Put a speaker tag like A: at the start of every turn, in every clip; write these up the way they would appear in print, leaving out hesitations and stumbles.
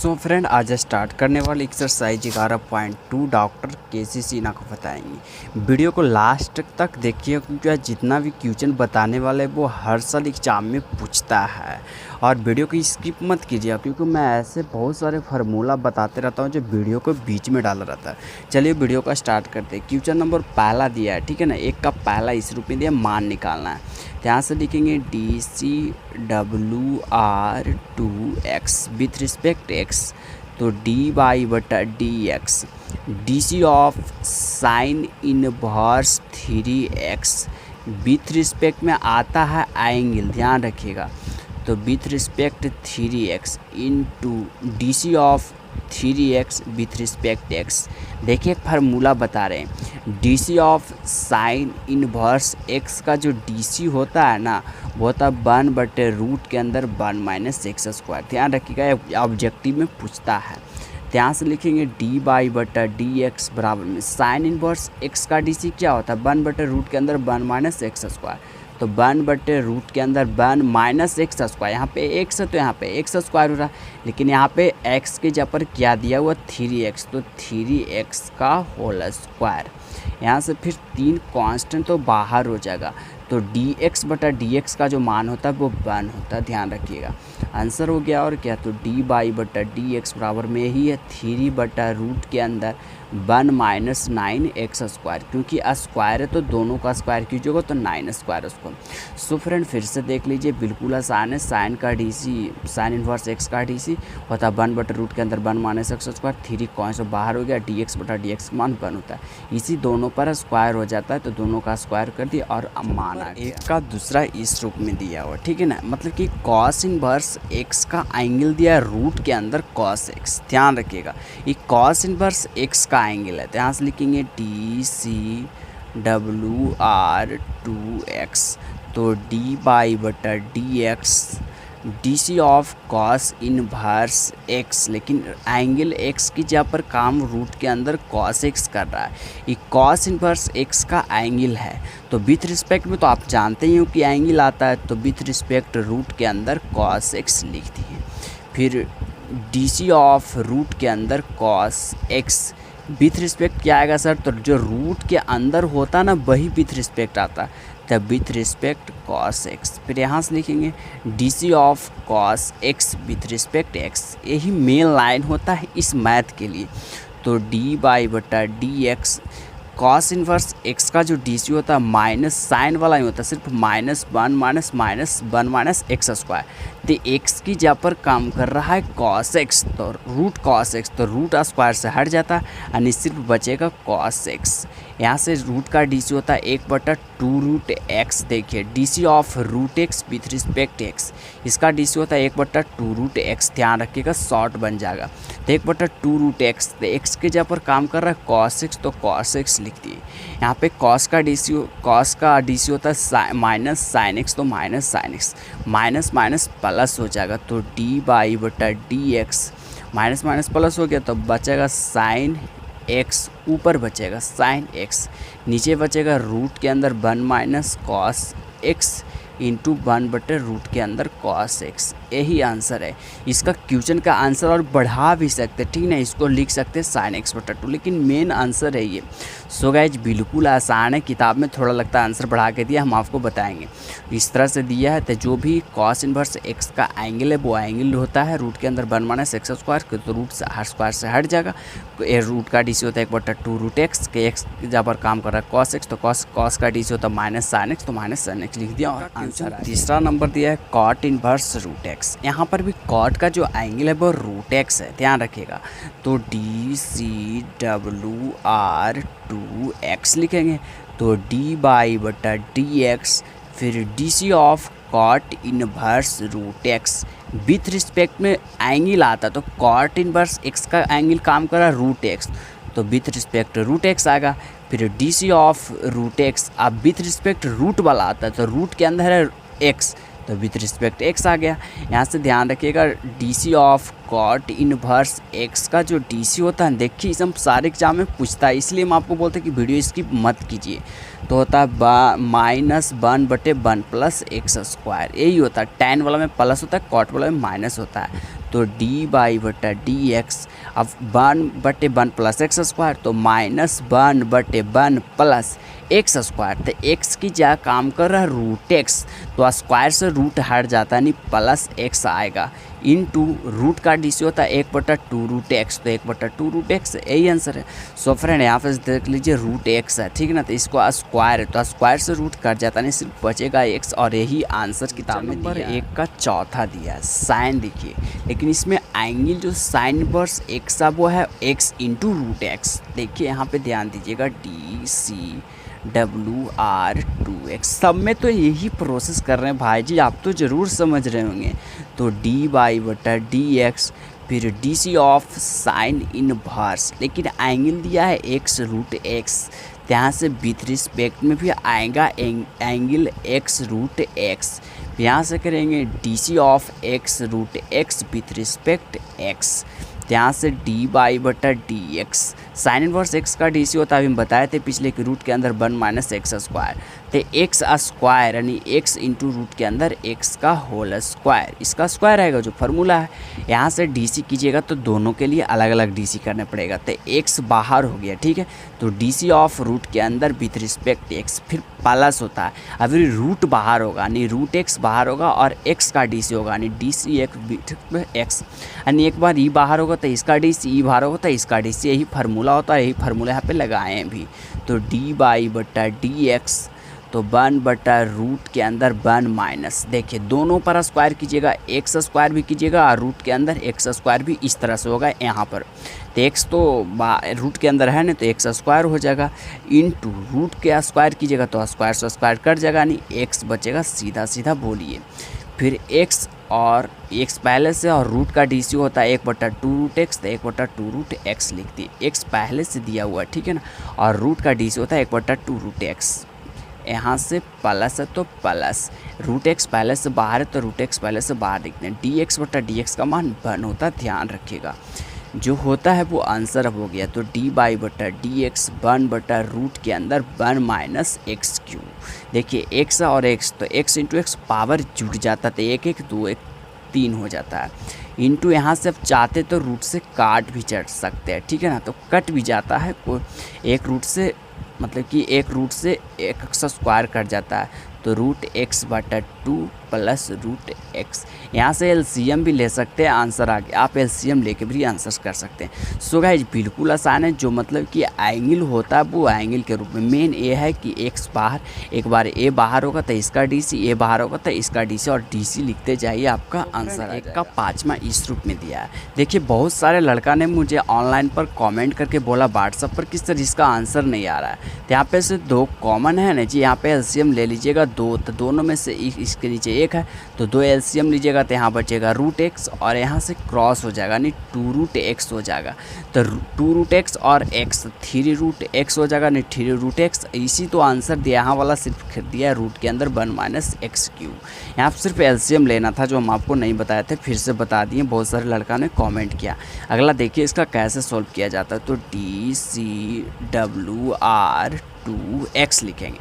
A: So friend आज start करने वाली एक्सरसाइज 11.2 डॉक्टर केसी सिन्हा को बताएंगे। वीडियो को लास्ट तक देखिए क्योंकि आज जितना भी क्वेश्चन बताने वाले वो हर साल एग्जाम में पूछता है और वीडियो को स्किप मत कीजिए क्योंकि मैं ऐसे बहुत सारे फार्मूला बताते रहता हूँ जो वीडियो को बीच में डाला रहता है। चलिए वीडियो का स्टार्ट करते हैं। क्वेश्चन नंबर पहला दिया है, ठीक है ना। एक का पहला इस रूप में दिया, मान निकालना है। यहाँ से लिखेंगे dCWR2x विथ रिस्पेक्ट x, तो dy/dx dc of sine inverse 3x with respect में आता है एंगल, ध्यान रखिएगा। तो with respect 3x into D of 3x with respect x। देखिए एक फार्मूला बता रहे हैं, DC of sine inverse x का जो डीसी होता है ना वो होता है 1/रूट के अंदर 1 - x²। ध्यान रखिएगा ऑब्जेक्टिव में पूछता है। ध्यान से लिखेंगे dy/dx बराबर में साइन इनवर्स x का डीसी क्या होता है 1/रूट के अंदर 1 - x²। तो 1/रूट के अंदर 1 - x², यहाँ पे x है तो यहाँ पे x² हो रहा है, लेकिन यहाँ पे x के जगह पर क्या दिया हुआ 3x, तो 3x का होल स्क्वायर। यहाँ से फिर 3 कांस्टेंट तो बाहर हो जाएगा, तो dx/dx का जो मान होता है वो 1 होता है। ध्यान रखिएगा आंसर हो गया। और क्या, तो dy/dx बराबर में ही है 3/रूट के अंदर 1 - 9x², क्योंकि स्क्वायर है तो दोनों का स्क्वायर कीजिएगा तो 9² उसको। सो फ्रेंड फिर से देख लीजिए, बिल्कुल आसान है। साइन का डीसी, साइन इनवर्स x का डीसी होता है 1/रूट के अंदर 1 - x², 3 कॉन्स्टेंट बाहर हो गया, dx/dx का मान 1 होता है। इसी दोनों पर स्क्वायर हो जाता है तो दोनों का स्क्वायर कर दिया और मान आ गया। एक का दूसरा इस रूप में दिया हुआ, ठीक है ना। मतलब कि कॉस इनवर्स x का एंगल दिया है रूट के अंदर cos x। ध्यान रखिएगा ये कॉस इनवर्स x का एंगल है, तो यहाँ से लिखेंगे dCWR2x, तो dy/dx dc of cos inverse x, लेकिन एंगल x की जगह पर काम रूट के अंदर cos x कर रहा है। ये कॉस इनवर्स x का एंगल है, तो विथ रिस्पेक्ट में तो आप जानते ही हो कि एंगल आता है, तो विथ रिस्पेक्ट रूट के अंदर cos x लिख दिए। फिर dc ऑफ रूट के अंदर cos x विथ रिस्पेक्ट क्या आएगा सर, तो जो रूट के अंदर होता है ना वही विथ रिस्पेक्ट आता है, तब विथ रिस्पेक्ट cos x। फिर यहाँ से लिखेंगे dc of cos x with respect x। यही मेन लाइन होता है इस मैथ के लिए। तो dy/dx cos इनवर्स x का जो dc होता है माइनस साइन वाला ही होता है, सिर्फ -1 - x²। तो x की जगह पर काम कर रहा है cos x, तो रूट cos x, तो रूट स्क्वायर से हट जाता है यानी सिर्फ बचेगा cos x। यहाँ से रूट का डीसी होता है 1/2√x। देखिए DC of root x with respect x, इसका डीसी होता है 1/2√x। ध्यान रखिएगा शॉर्ट बन जाएगा, तो 1/2√x, तो x के जगह पर काम कर रहा है cos x, तो cos x लिख दिए। यहाँ पे cos का डीसी होता है -sin x, तो -sin x, minus minus plus हो जाएगा, तो dy/dx माइनस प्लस हो गया, तो बचेगा sin x, ऊपर बचेगा sin x, नीचे बचेगा रूट के अंदर 1 - cos x इंटू 1/रूट के अंदर cos x। यही आंसर है इसका। क्वेश्चन का आंसर और बढ़ा भी सकते, ठीक ना, इसको लिख सकते हैं sin x/2, लेकिन मेन आंसर है ये। सो गाइज बिल्कुल आसान है, किताब में थोड़ा लगता है आंसर बढ़ा के दिया, हम आपको बताएंगे इस तरह से दिया है। तो जो भी cos इनवर्स x का एंगल है वो एंगल होता है रूट के अंदर 1 - x², तो रूट से स्क्वायर से हट जाएगा। रूट का डीसी होता है 1/2√x के x जहाँ पर काम कर रहा है cos x, तो cos का डीसी होता है -sin x, तो -sin x लिख दिया और आंसर। तीसरा नंबर दिया है cot इनवर्स रूट x। यहाँ पर भी cot का जो एंगल है वो रूट x है, ध्यान रखिएगा। तो dCWR2x लिखेंगे, तो dy/dx फिर dc of cot inverse root x with respect में एंगल आता है, तो cot इनवर्स x का एंगल काम कर रहा है रूट x, तो विथ रिस्पेक्ट रूट x आएगा। फिर dc ऑफ रूट x अब विथ रिस्पेक्ट रूट वाला आता है, तो रूट के अंदर है x, तो विथ रिस्पेक्ट x आ गया। यहाँ से ध्यान रखिएगा DC of cot inverse x का जो डीसी होता है, देखिए इसे हम सारे एग्जाम में पूछता है, इसलिए हम आपको बोलते हैं कि वीडियो स्किप मत कीजिए। तो होता है -1/1 + x², यही होता है। tan वाला में प्लस होता है, कॉट वाला में माइनस होता है। तो डी बाई बटा डी एक्स, अब 1/1 प्लस एक्स स्क्वायर, तो -1/1 प्लस एक्स स्क्वायर, तो एक्स की जगह काम कर रहा है रूट एक्स, तो स्क्वायर से रूट हट जाता है, नहीं प्लस एक्स आएगा, इनटू रूट का डीसी होता है 1/2 रूट एक्स, तो 1/2 रूट एक्स, यही आंसर है। सो फ्रेंड यहाँ पे देख लीजिए रूट एक्स है, ठीक है ना, तो इसको स्क्वायर है, तो स्क्वायर से रूट कट जाता नहीं, सिर्फ बचेगा एक्स, और यही आंसर किताब में नंबर 1 का चौथा दिया है। साइन देखिए, लेकिन इसमें एंगल जो साइन इनवर्स एक्स है वो है एक्स इंटू रूट एक्स। देखिए यहाँ पे ध्यान दीजिएगा, DCWR2x, सब में तो यही प्रोसेस कर रहे हैं भाई जी, आप तो ज़रूर समझ रहे होंगे। तो डी बाई बटा डी एक्स, फिर DC ऑफ साइन इनवर्स, लेकिन एंगल दिया है एक्स रूट एक्स, यहाँ से विथ रिस्पेक्ट में भी आएगा एंगल एक्स रूट एक्स, यहाँ से करेंगे DC of x root x with respect x, यहाँ से डी बाई बटा d x, sine inverse x का DC होता है, अभी हम बताए थे पिछले कि रूट के अंदर 1 माइनस एक्स स्क्वायर, तो एक्स स्क्वायर यानी एक्स इंटू रूट के अंदर एक्स का होल स्क्वायर, इसका स्क्वायर आएगा जो फार्मूला है। यहाँ से DC कीजिएगा तो दोनों के लिए अलग अलग DC करना पड़ेगा, तो एक्स बाहर हो गया, ठीक है, तो DC ऑफ रूट के अंदर विथ रिस्पेक्ट एक्स, फिर प्लस होता है, अभी रूट बाहर होगा यानी रूट एक्स बाहर होगा, और एक्स का DC होगा यानी DC एक्स, यानी एक बार ई बाहर होगा तो इसका DC, ई बाहर होगा तो इसका DC, यही फार्मूला होता है, यही फार्मूला यहाँ पे लगाए हैं भी। तो डी बाई बटा डी एक्स, तो 1/रूट के अंदर 1 माइनस, देखिए दोनों पर स्क्वायर कीजिएगा, एक्स स्क्वायर भी कीजिएगा और रूट के अंदर एक्स स्क्वायर भी इस तरह से होगा यहाँ पर, तो एक्स तो रूट के अंदर है ना, तो एक्स स्क्वायर हो जाएगा, इनटू रूट के स्क्वायर कीजिएगा तो स्क्वायर से स्क्वायर कट जाएगा, नहीं एक्स बचेगा, सीधा सीधा बोलिए, फिर एक्स और एक्स पहले से, और रूट का DC होता है 1/2 रूट एक्स, तो 1/2 रूट एक्स लिख दिए, एक्स पहले से दिया हुआ है, ठीक है ना, और रूट का DC होता है 1/2 रूट एक्स, यहाँ से प्लस है तो प्लस, रूट एक्स पहले से बाहर है तो रूट एक्स पहले से बाहर लिखते हैं, DX बटा DX का मान 1 होता है, ध्यान रखिएगा, जो होता है वो आंसर अब हो गया। तो डी बाई बटा डी एक्स 1/रूट के अंदर 1 माइनस एक्स क्यू, देखिए एक्स और एक्स, तो एक्स इंटू एक्स पावर जुड़ जाता है, तो 1 1 2 1 3 हो जाता है, इंटू यहाँ से अब चाहते तो रूट से काट भी चढ़ सकते हैं, ठीक है ना, तो कट भी जाता है, कोई एक रूट से मतलब कि एक रूट से एक एक्स स्क्वायर कट जाता है, तो √x/2 प्लस √x, यहाँ से एलसीएम भी ले सकते हैं, आंसर आ गया, आप एलसीएम लेके भी आंसर कर सकते हैं। सो गाइस बिल्कुल आसान है, जो मतलब कि एंगल होता है वो एंगल के रूप में, मेन ये है कि एक्स बाहर, एक बार ए बाहर होगा तो इसका DC, ए बाहर होगा तो इसका DC, और DC लिखते जाइए, आपका आंसर एक का 5वां इस रूप में दिया है। देखिए बहुत सारे लड़का ने मुझे ऑनलाइन पर कॉमेंट करके बोला व्हाट्सअप पर किस तरह इसका आंसर नहीं आ रहा है, तो यहाँ पे से 2 कॉमन है ना जी, यहाँ पे एलसीएम ले लीजिएगा 2, तो दोनों में से इसके नीचे 1 है, तो 2 एलसीएम लीजिएगा तो यहाँ बचेगा √x, और यहाँ से क्रॉस हो जाएगा नहीं 2√x हो जाएगा, तो 2√x और x 3√x हो जाएगा नहीं 3√x, इसी तो आंसर दिया, यहाँ वाला सिर्फ दिया रूट के अंदर 1 माइनस एक्स क्यू, यहाँ पर सिर्फ एलसीएम लेना था जो हम आपको नहीं बताए थे, फिर से बता दिए, बहुत सारे लड़का ने कॉमेंट किया। अगला देखिए इसका कैसे सॉल्व किया जाता है, तो DCWR2x लिखेंगे,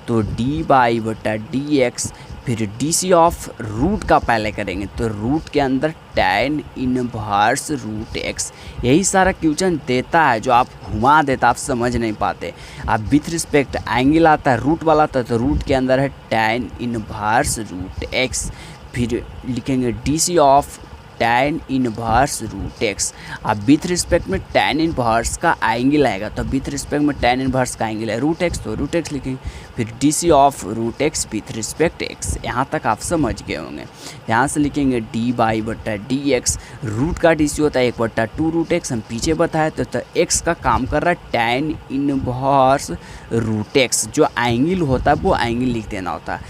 A: तो डी बाई बटा डी एक्स, फिर DC ऑफ रूट का पहले करेंगे, तो रूट के अंदर tan इनवर्स √x, यही सारा क्वेश्चन देता है जो आप घुमा देता, आप समझ नहीं पाते, आप विथ रिस्पेक्ट एंगल आता है रूट वाला था, तो रूट के अंदर है tan इनवर्स √x, फिर लिखेंगे DC of tan inverse √x, अब विथ रिस्पेक्ट में tan इनवर्स का एंगल आएगा, तो विथ रिस्पेक्ट में tan इनवर्स का एंगल है √x, तो √x लिखेंगे, फिर DC of √x with respect x, यहाँ तक आप समझ गए होंगे। यहाँ से लिखेंगे डी बाई बटा डी एक्स, रूट का DC होता है 1/2 √x, हम पीछे बताए तो x का काम कर रहा है tan इनवर्स √x, जो एंगल होता है वो एंगल लिख देना होता है,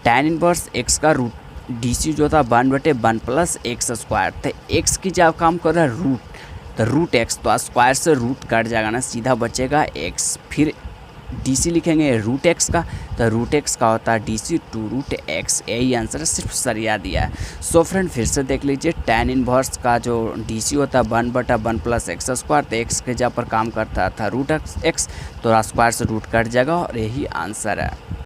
A: tan इनवर्स x का DC जो था 1/1 प्लस एक्स स्क्वायर, तो एक्स की जब काम कर रहा है रूट, तो √x, तो स्क्वायर से रूट कट जाएगा ना, सीधा बचेगा x, फिर DC लिखेंगे √x का, तो √x का होता है DC 2√x, यही आंसर सिर्फ सरिया दिया है। सो फ्रेंड फिर से देख लीजिए, tan इनवर्स का जो DC होता है 1/1 प्लस एक्स स्क्वायर, तो x के जगह पर काम करता था √x, तो स्क्वायर से रूट कट जाएगा, और यही आंसर है।